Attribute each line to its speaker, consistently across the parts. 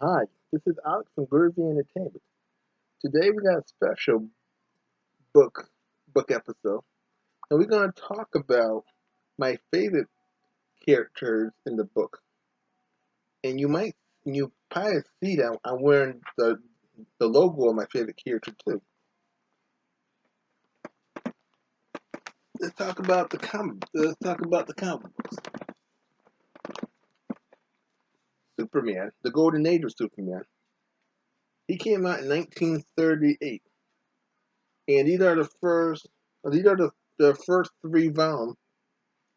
Speaker 1: Hi, this is Alex from Groovy Entertainment. Today we got a special book book episode, and we're going to talk about my favorite characters in the book. And you probably see that I'm wearing the logo of my favorite character too. Let's talk about the comic. Let's talk about the comic books. Superman, the Golden Age of Superman. He came out in 1938, and these are the first. These are the first three volumes.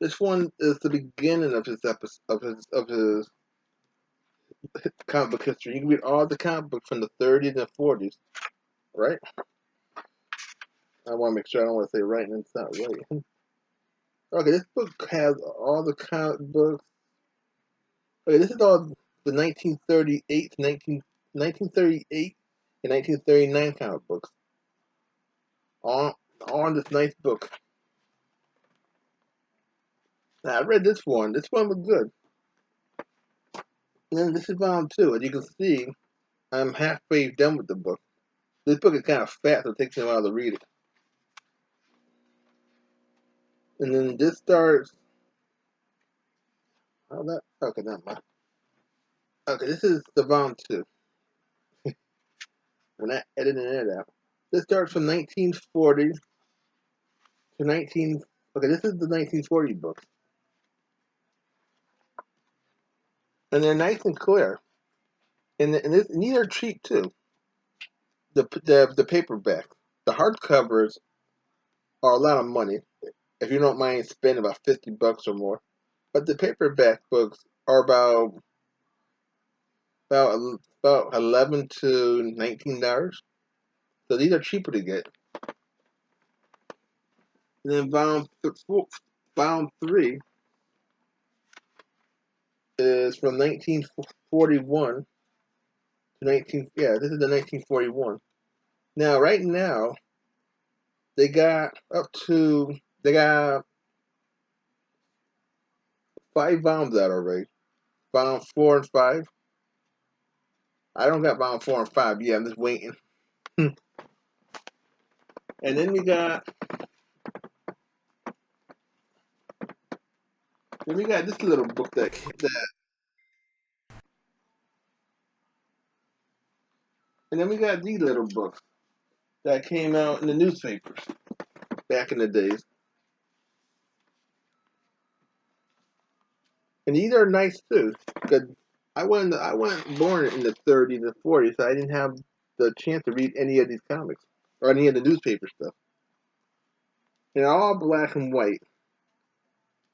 Speaker 1: This one is the beginning of his episode of his comic book history. You can read all the comic books from the 30s and 40s, right? I want to make sure I don't want to say right and it's not right. Okay, this book has all the comic books. Okay, this is all the 1938 and 1939 comic books on on this nice book. Now, I read this one. This one was good. And then this is volume two. As you can see, I'm halfway done with the book. This book is kind of fat, so it takes me a while to read it. And then this starts. Oh, that okay, not mind. Okay, this is the volume two. We're not editing it out. This starts from 1940 to 19. Okay, this is the 1940 book, and they're nice and clear. And these are cheap too. The paperback, the hardcovers are a lot of money if you don't mind spending about $50 or more. But the paperback books are about 11 to $19. So these are cheaper to get. And then volume three is from 1941 to 19. Yeah, this is the 1941. Now, right now, they got up to they got 5 volumes out already. Volume 4 and 5. I don't got volume 4 and 5 yet. I'm just waiting. And then we got this little book that and then we got these little books that came out in the newspapers back in the days. And these are nice too, because I wasn't born in the 30s and 40s, so I didn't have the chance to read any of these comics or any of the newspaper stuff. And all black and white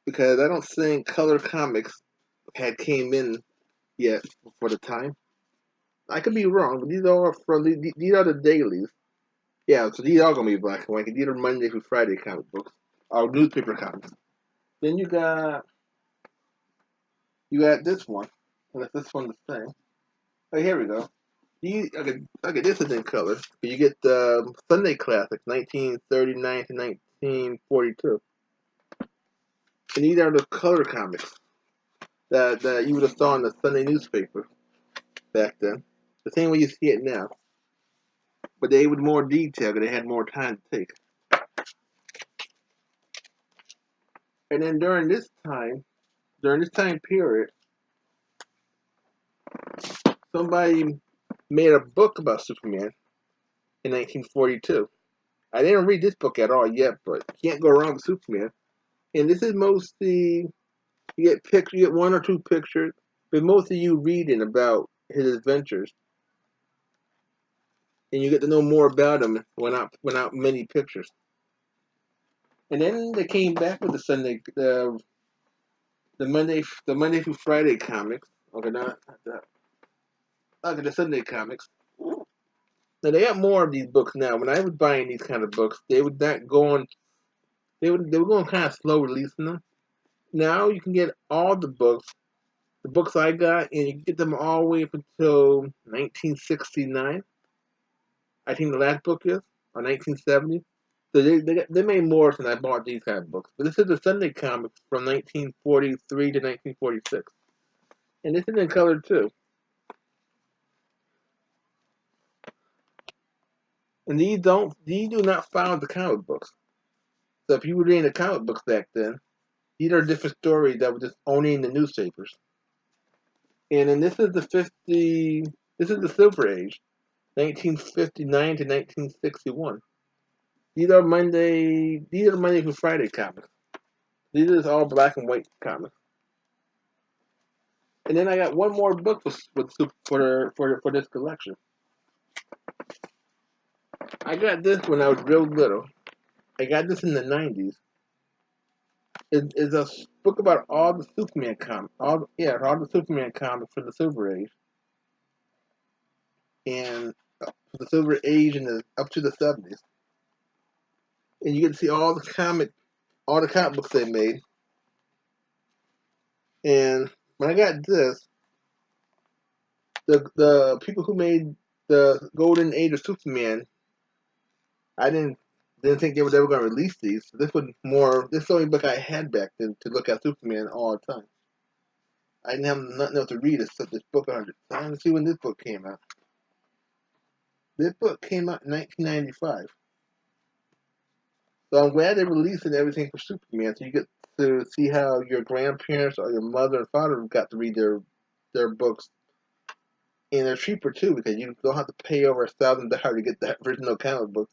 Speaker 1: because I don't think color comics had came in yet for the time. I could be wrong, but these are the dailies. Yeah, so these are gonna be black and white. These are Monday through Friday comic books or newspaper comics. Then you got this one, unless this one the same. Oh, here we go. Okay, this is in color. You get the Sunday Classics, 1939 to 1942. And these are the color comics that you would have saw in the Sunday newspaper back then. The same way you see it now. But they with more detail because they had more time to take. And then during this time period, somebody made a book about Superman in 1942. I didn't read this book at all yet, but you can't go wrong with Superman. And this is mostly you get one or two pictures, but mostly you reading about his adventures, and you get to know more about him without many pictures. And then they came back with the Monday through Friday comics. Okay, not that. Okay, the Sunday comics. Now they got more of these books now. When I was buying these kind of books, they would not go on. They were going kind of slow releasing them. Now you can get all the books I got, and you can get them all the way up until 1969. I think the last book is, or 1970. So they made more since I bought these kind of books. But this is the Sunday comics from 1943 to 1946, and this is in color too. And these do not follow the comic books. So if you were reading the comic books back then, these are different stories that were just only in the newspapers. And then this is the Silver Age, 1959 to 1961. These are Monday through Friday comics. These are all black and white comics. And then I got one more book for this collection. I got this when I was real little. I got this in the 90s. It's a book about all the Superman comics. All the Superman comics for the Silver Age. And for the Silver Age and up to the 70s. And you get to see all the comic books they made. And when I got this, the people who made the Golden Age of Superman, I didn't think they were ever going to release these. So this is the only book I had back then to look at Superman all the time. I didn't have nothing else to read except this book 100. So I want to see when this book came out. This book came out in 1995. So I'm glad they released everything for Superman, so you get to see how your grandparents or your mother and father got to read their books. And they're cheaper too because you don't have to pay over $1,000 to get that original comic book.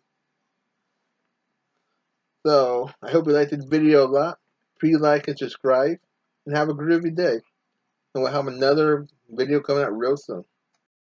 Speaker 1: So I hope you liked this video a lot. Please like and subscribe, and have a groovy day. And we'll have another video coming out real soon.